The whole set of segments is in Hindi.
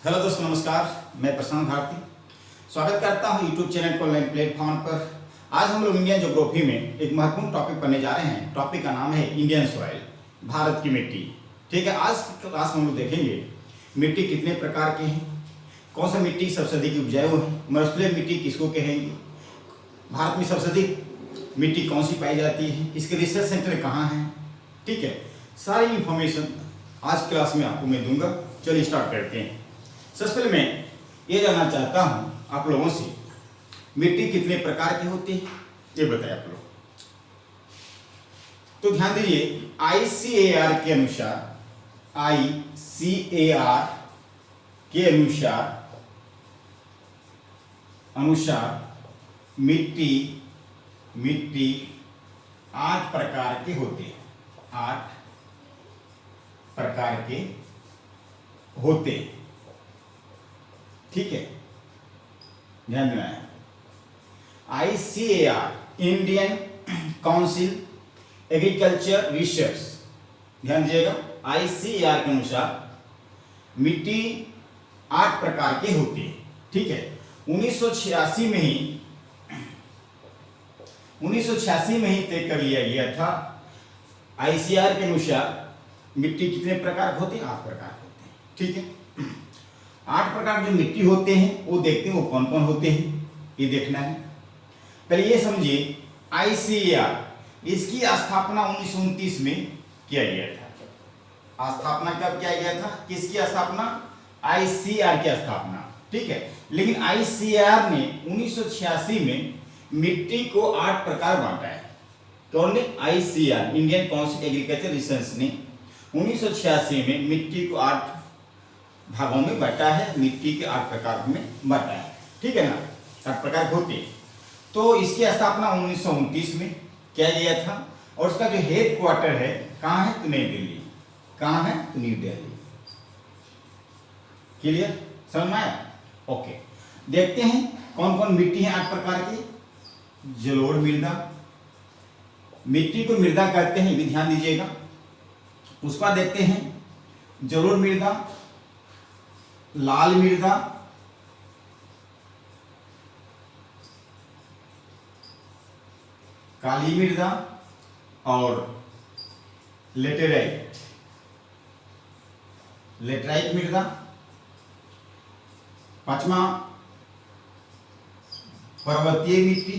हेलो दोस्तों, नमस्कार। मैं प्रशांत भारती स्वागत करता हूं यूट्यूब चैनल को ऑनलाइन प्लेटफॉर्म पर। आज हम लोग इंडियन ज्योग्राफी में एक महत्वपूर्ण टॉपिक पढ़ने जा रहे हैं। टॉपिक का नाम है इंडियन सॉइल, भारत की मिट्टी। ठीक है, आज की क्लास में हम लोग देखेंगे मिट्टी कितने प्रकार के हैं, कौन सा मिट्टी सबसे अधिक उपजाऊ है, मरुस्थलीय मिट्टी किसको कहेंगे, भारत में सबसे अधिक मिट्टी कौन सी पाई जाती है, इसके रिसर्च सेंटर कहाँ हैं। ठीक है, सारी इंफॉर्मेशन आज क्लास में आपको मैं दूंगा। चलिए स्टार्ट करते हैं। सबसे पहले मैं ये जानना चाहता हूँ आप लोगों से, मिट्टी कितने प्रकार की होती है ये बताएं आप लोग। तो ध्यान दीजिए, ICAR के अनुसार, ICAR के अनुसार मिट्टी 8 प्रकार के होते हैं। 8 प्रकार के होते हैं। ठीक है, ध्यान देना है। ICAR, Indian council agriculture research, ध्यान दीजिएगा। ICAR के अनुसार मिट्टी 8 प्रकार के होते हैं। ठीक है, 1986 में ही तय कर लिया गया था। ICAR के अनुसार मिट्टी कितने प्रकार होते हैं? 8 प्रकार होते हैं। ठीक है, 8 प्रकार जो मिट्टी होते हैं वो देखते हैं, वो कौन कौन होते हैं ये देखना है। पहले ये समझिए, ICAR इसकी स्थापना 1929 में किया गया था। स्थापना कब किया गया था? किसकी स्थापना? ICAR की स्थापना। ठीक है, लेकिन ICAR ने 1986 में मिट्टी को 8 प्रकार बांटा है। कौन ने? ICAR, Indian council agriculture research ने 1986 में मिट्टी को 8 भागों में बांटा है। मिट्टी के 8 प्रकार में बांटा है। ठीक है ना, 8 प्रकार होते हैं। तो इसकी स्थापना 1929 में किया गया था और उसका जो हेड क्वार्टर है कहाँ है? तो नई दिल्ली। कहाँ है? तो न्यू दिल्ली। क्लियर, समझ में आया? ओके, देखते हैं कौन कौन मिट्टी है 8 प्रकार की। जलोढ़ मृदा, मिट्टी को मृदा कहते हैं, भी ध्यान दीजिएगा। उसका देखते हैं जलोढ़ मृदा, लाल मृदा, काली मृदा और लेटेराइट मृदा। 5वां पर्वतीय मिट्टी,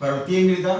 पर्वतीय मृदा।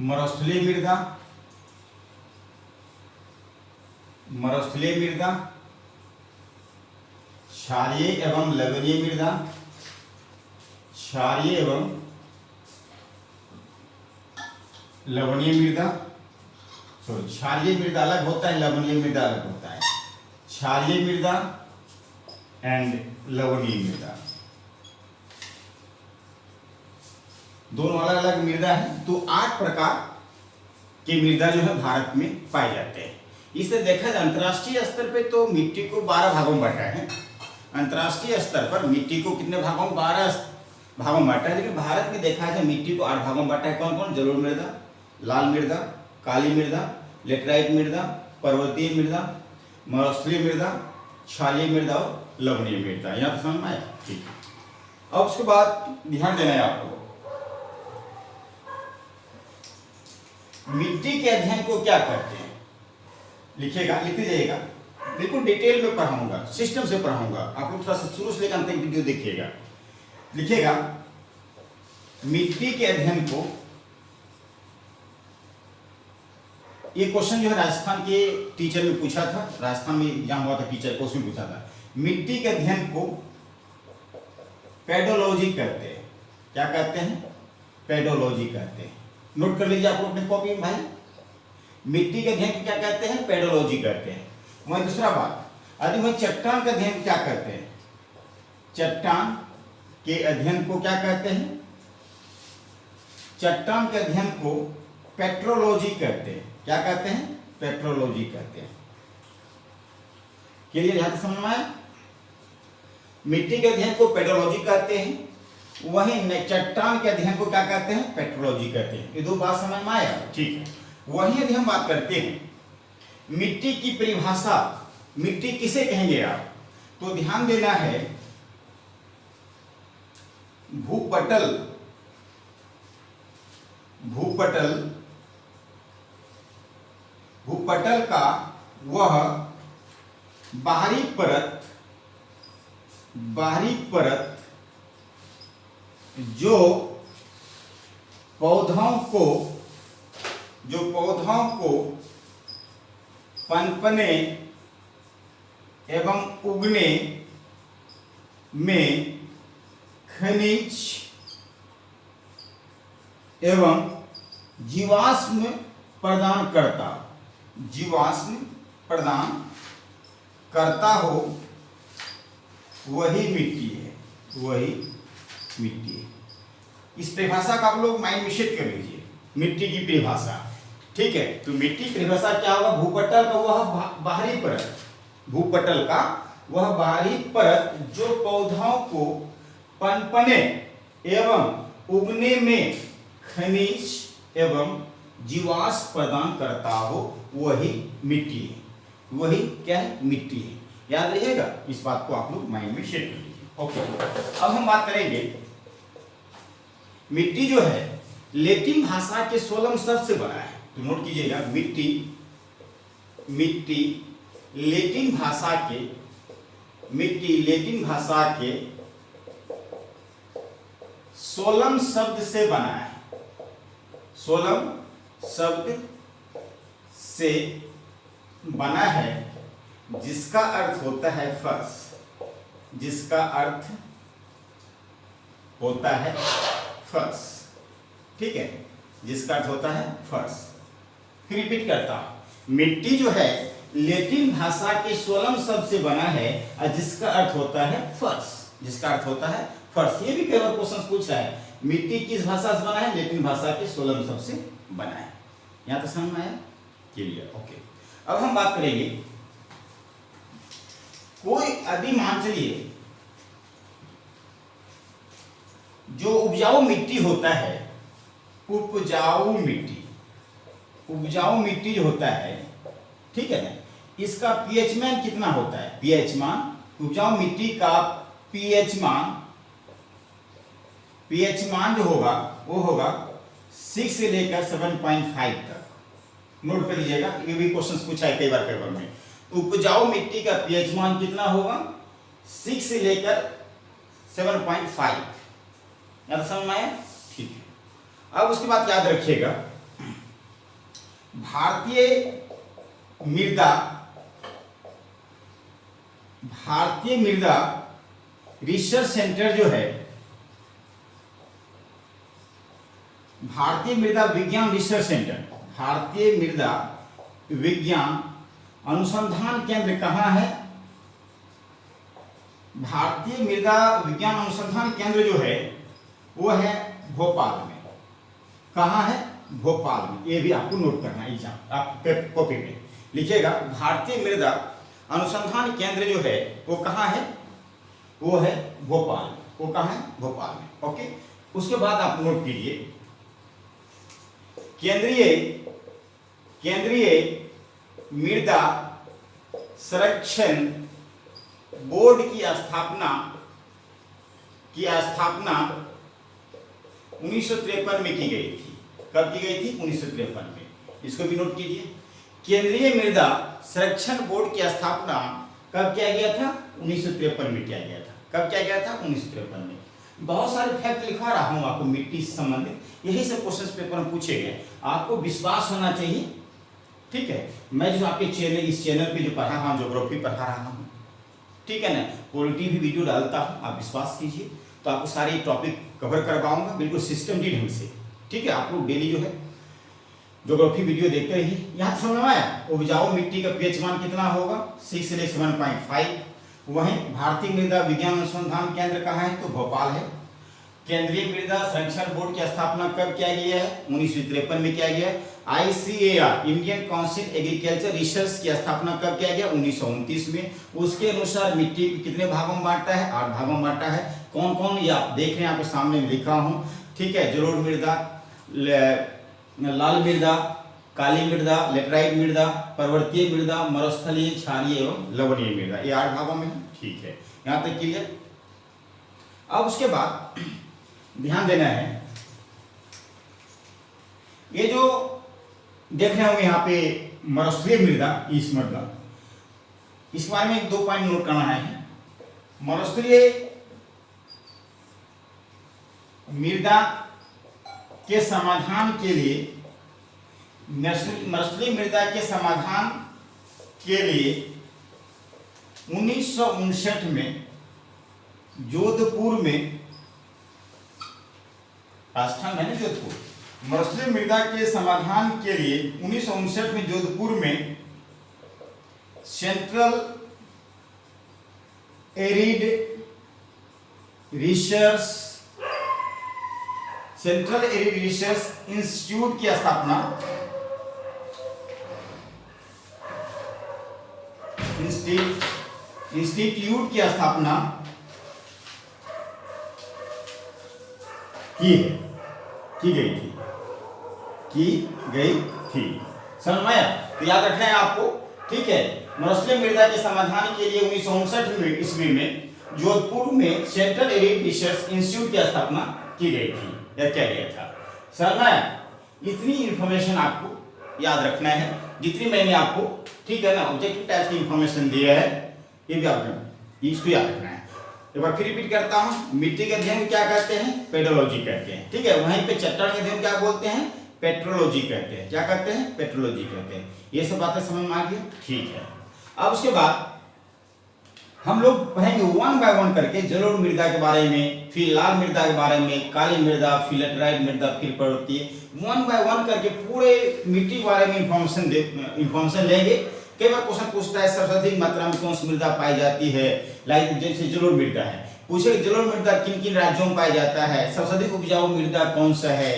मरुस्थलीय मृदा, क्षारीय एवं लवणीय मृदा, क्षारीय एवं लवणीय मृदा। सॉरी, क्षारीय मृदा अलग होता है, लवणीय मृदा अलग होता है। क्षारीय मृदा एंड लवणीय मृदा दोनों अलग अलग मृदा है। तो 8 प्रकार की मृदा जो है भारत में पाए जाते हैं। इसे देखा जाए अंतर्राष्ट्रीय स्तर पे तो मिट्टी को 12 भागों में बांटा है। अंतर्राष्ट्रीय स्तर पर मिट्टी को कितने भागों में? 12 भागों में बांटा है। लेकिन भारत में देखा जाए मिट्टी को 8 भागों में बांटा है। कौन कौन? जलोढ़ मृदा, लाल मृदा, काली मृदा, लेटराइट मृदा, पर्वतीय मृदा, मरुस्थलीय मृदा, क्षारीय मृदा और लवणीय मृदा। यहाँ तो समझ में आया? ठीक है, अब उसके बाद ध्यान देना है आपको, मिट्टी के अध्ययन को क्या कहते हैं? लिखिएगा, लिखते जाइएगा। बिल्कुल डिटेल में पढ़ाऊंगा, सिस्टम से पढ़ाऊंगा। आप लोग थोड़ा सा शुरू से लेकर अंत तक वीडियो देखिएगा। लिखिएगा, मिट्टी के अध्ययन को, ये क्वेश्चन जो है राजस्थान के टीचर में पूछा था। राजस्थान में एग्जाम हुआ था, टीचर क्वेश्चन पूछा था। मिट्टी के अध्ययन को पेडोलॉजी कहते हैं। क्या कहते हैं? पेडोलॉजी कहते हैं। नोट कर लीजिए आप लोग अपने कॉपी में भाई। मिट्टी के अध्ययन को क्या कहते हैं? पेडोलॉजी कहते हैं। वहीं दूसरा बात, यदि वहीं चट्टान का अध्ययन क्या कहते हैं? चट्टान के अध्ययन को क्या कहते हैं? चट्टान के अध्ययन को पेट्रोलॉजी कहते हैं। क्या कहते हैं? पेट्रोलॉजी कहते हैं। क्लियर, यहां तक समझ में आया? मिट्टी के अध्ययन को पेडोलॉजी कहते हैं, वहीं चट्टान के अध्ययन को क्या कहते हैं? पेट्रोलॉजी कहते हैं। ये दो बात समझ में आया? ठीक है। वहीं यदि हम बात करते हैं मिट्टी की परिभाषा, मिट्टी किसे कहेंगे आप? तो ध्यान देना है, भूपटल, भूपटल, भूपटल का वह बाहरी परत, बाहरी परत जो पौधों को, जो पौधों को पनपने एवं उगने में खनिज एवं जीवाश्म प्रदान करता, जीवाश्म प्रदान करता हो, वही मिट्टी है, वही मिट्टी है। इस परिभाषा का आप लोग माइंड में सेट कर लीजिए, मिट्टी की परिभाषा। ठीक है, तो मिट्टी की परिभाषा क्या होगा? भूपटल का वह बाहरी परत, भूपटल का वह बाहरी परत जो पौधों को पनपने एवं उगने में खनिज एवं जीवाश्म प्रदान करता हो, वही मिट्टी है, वही क्या है? मिट्टी है। याद रहिएगा, इस बात को आप लोग माइंड में सेट कर लीजिए। ओके, अब हम बात करेंगे मिट्टी जो है लैटिन भाषा के सोलम शब्द से बना है। तो नोट कीजिएगा, मिट्टी, मिट्टी लैटिन भाषा के, मिट्टी लैटिन भाषा के सोलम शब्द से बना है, सोलम शब्द से बना है, जिसका अर्थ होता है फर्श, जिसका अर्थ होता है फर्श। ठीक है, जिसका अर्थ होता है फर्श। फिर रिपीट करता हूं, मिट्टी जो है लैटिन भाषा के सोलम शब्द से बना है और जिसका अर्थ होता है फर्श, जिसका अर्थ होता है फर्श। ये भी कई बार क्वेश्चन पूछ रहा है, मिट्टी किस भाषा से बना है? लैटिन भाषा के सोलम शब्द से बना है। यहां तो समझ में आया? क्लियर? ओके, अब हम बात करेंगे कोई यदि मान चलिए जो उपजाऊ मिट्टी होता है, उपजाऊ मिट्टी, उपजाऊ मिट्टी जो होता है, ठीक है ना, इसका पीएच मान कितना होता है? पीएच मान, उपजाऊ मिट्टी का पीएच मान, पीएच मान जो होगा वो होगा 6 से लेकर 7.5 तक। नोट कर लीजिएगा, ये भी क्वेश्चन पूछा है कई बार पेपर में। उपजाऊ मिट्टी का पीएच मान कितना होगा? 6 से लेकर 7.5। याद समझ में आया? ठीक है। अब उसके बाद याद रखिएगा, भारतीय मृदा, भारतीय मृदा रिसर्च सेंटर जो है, भारतीय मृदा विज्ञान रिसर्च सेंटर, भारतीय मृदा विज्ञान अनुसंधान केंद्र कहाँ है? भारतीय मृदा विज्ञान अनुसंधान केंद्र जो है वो है भोपाल में। कहाँ है? भोपाल में। ये भी आपको नोट करना है, एग्जाम आप कॉपी में लिखिएगा। भारतीय मृदा अनुसंधान केंद्र जो है वो कहाँ है? वो है भोपाल। वो कहाँ है? भोपाल में। ओके, उसके बाद आप नोट कीजिए, केंद्रीय मृदा संरक्षण बोर्ड की स्थापना 1953 में की गई थी। कब की गई थी? 1953 में। इसको भी नोट कीजिए, केंद्रीय मृदा संरक्षण बोर्ड की स्थापना कब किया गया था? 1953 में किया गया था। कब किया गया था? 1953 में। बहुत सारे फैक्ट लिखवा रहा हूं आपको मिट्टी से संबंधित, यही सब क्वेश्चन पेपर में पूछे गए। आपको विश्वास होना चाहिए, ठीक है। मैं जो आपके चैनल, इस चैनल पे जो पढ़ा रहा हूँ, ज्योग्राफी पढ़ा रहा हूँ, ठीक है ना, क्वालिटी भी वीडियो डालता हूँ, आप विश्वास कीजिए। तो आपको सारे टॉपिक कवर करवाऊंगा बिल्कुल सिस्टमैटिक ढंग से, ठीक है। आप लोग डेली जो है ज्योग्राफी वीडियो देखते रहिए। यहाँ समझ में आया? उपजाऊ मिट्टी का पीएच मान कितना होगा? 6 से 7.5। वहीं भारतीय मृदा विज्ञान अनुसंधान केंद्र कहाँ है? तो भोपाल है। केंद्रीय मृदा संरक्षण बोर्ड की स्थापना कब किया गया है? 1953 में किया गया है। ICAR Indian council agriculture research की स्थापना कब किया गया? 1929 में। उसके अनुसार मिट्टी कितने भागों में बांटा है? 8 भागों में बांटा है। कौन कौन ये आप देख रहे हैं, यहाँ पे सामने में लिखा हूँ, ठीक है। जलोढ़ मृदा, लाल मृदा, काली मृदा, लेटराइट मृदा, पर्वतीय मृदा, मरुस्थलीय, क्षारीय एवं लवणीय मृदा, ये 8 भागों में है, ठीक है। यहाँ तक क्लियर। अब उसके बाद ध्यान देना है, ये जो देख रहे होंगे यहाँ पे मरुस्थलीय मृदा, इस मृदा, इस बारे में 2 पॉइंट नोट करना है। मरुस्थलीय मृदा के समाधान के लिए, मरुस्थलीय मृदा के समाधान के लिए 1959 में जोधपुर में, राजस्थान में जोधपुर, मरुस्थलीय मृदा के समाधान के लिए 1959 में जोधपुर में सेंट्रल एरिड रिसर्च इंस्टीट्यूट की स्थापना, इंस्टीट्यूट की स्थापना की गई थी। समझ में आया? तो याद रखना है आपको, ठीक है। मरुस्थलीय मृदा के समाधान के लिए 1959 ईस्वी में जोधपुर में सेंट्रल एरिड रिसर्च इंस्टीट्यूट की स्थापना की गई थी, या क्या गया था। समझ में आया? इतनी इंफॉर्मेशन आपको याद रखना है, जितनी मैंने आपको, ठीक है ना, ऑब्जेक्टिव टाइप की इंफॉर्मेशन दिया है, ये भी आपने इसको याद रखना है। एक बार फिर रिपीट करता हूं, मिट्टी के अध्ययन क्या कहते हैं? पेडोलॉजी कहते हैं, ठीक है। वहीं पे चट्टान के अध्ययन क्या बोलते हैं? पेट्रोलॉजी कहते हैं। क्या कहते हैं? पेट्रोलॉजी कहते हैं। ये सब बातें समझ में आ गई, ठीक है। अब उसके बाद हम लोग पढ़ेंगे 1 बाय 1 करके, जलोढ़ मृदा के बारे में, फिर लाल मृदा के बारे में, काली मृदा, फिर लेटराइट मृदा, फिर पर्वतीय, 1 बाय 1 करके पूरे मिट्टी के बारे में इंफॉर्मेशन लेंगे। कई बार क्वेश्चन पूछता है सबसे अधिक मात्रा में कौन सी मृदा पाई जाती है, लाइक जैसे जलोढ़ मृदा है, पूछे जलोढ़ मृदा किन किन राज्यों में पाया जाता है, सबसे अधिक उपजाऊ मृदा कौन सा है,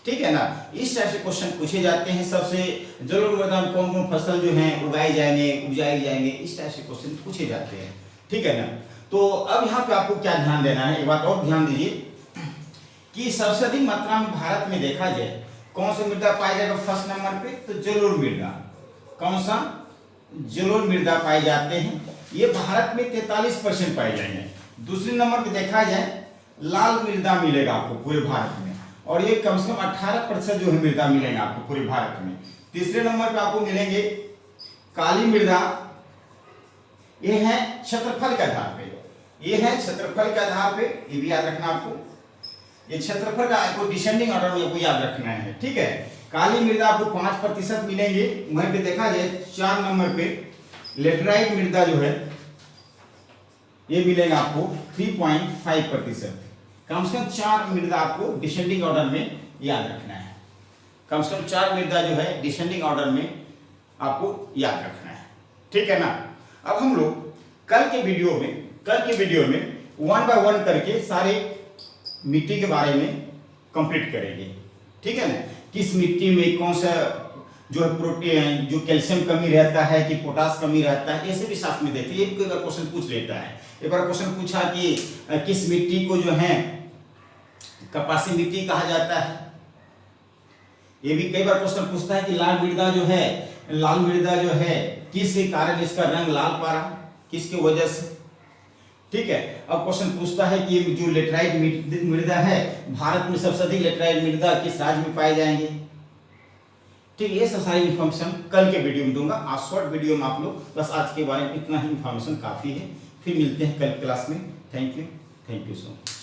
ठीक है ना। इस टाइप से क्वेश्चन पूछे जाते हैं। सबसे जलोढ़ मृदा में कौन कौन फसल जो है उपजाए जाएंगे, इस टाइप से क्वेश्चन पूछे जाते हैं, ठीक है ना। तो अब यहाँ पे आपको क्या ध्यान देना है, एक बात और ध्यान दीजिए कि सबसे अधिक मात्रा में भारत में देखा जाए कौन सा मृदा पाया जाएगा फर्स्ट नंबर पे, तो जलोढ़ मृदा। कौन सा? जलोढ़ मृदा पाए जाते हैं, ये भारत में 43% पाए जाएंगे। दूसरे नंबर पे देखा जाए लाल मृदा मिलेगा आपको पूरे भारत में, और ये कम से कम 18% जो है मृदा मिलेगा आपको पूरे भारत में। तीसरे नंबर पे आपको मिलेंगे काली मृदा, ये है क्षेत्रफल के आधार पे, ये है क्षेत्रफल के आधार पे, ये भी याद रखना आपको, ये क्षेत्रफल का आपको डिसेंडिंग ऑर्डर में आपको याद रखना है, ठीक है। काली मृदा आपको 5% मिलेंगे। वहीं पे देखा जाए 4 नंबर पे लेटराइट मृदा जो है ये मिलेगा आपको 3.5%। कम से कम 4 मृदा आपको डिसेंडिंग ऑर्डर में याद रखना है। कम से कम 4 मृदा जो है डिसेंडिंग ऑर्डर में आपको याद रखना है, ठीक है ना। अब हम लोग कल के वीडियो में 1 बाय 1 करके सारे मिट्टी के बारे में कंप्लीट करेंगे, ठीक है ना। किस मिट्टी में कौन सा जो है प्रोटीन, जो कैल्शियम कमी रहता है कि पोटास कमी रहता है, ऐसे भी शास्त्र में देखते हैं। ये भी कोई बार क्वेश्चन पूछ लेता है। एक बार क्वेश्चन पूछा कि किस मिट्टी को जो है कपासी मिट्टी कहा जाता है। ये भी कई बार क्वेश्चन पूछता है कि लाल मृदा जो है किसके कारण इसका रंग लाल पड़ा, किसकी वजह से, ठीक है। अब क्वेश्चन पूछता है कि जो लेटराइट मृदा है, भारत में सबसे अधिक लेटराइट मृदा किस राज्य में पाए जाएंगे, ठीक है। ये सब सारी इन्फॉर्मेशन कल के वीडियो में दूंगा। आज शॉर्ट वीडियो में आप लोग बस आज के बारे में इतना ही इन्फॉर्मेशन काफी है। फिर मिलते हैं कल क्लास में। Thank you so much.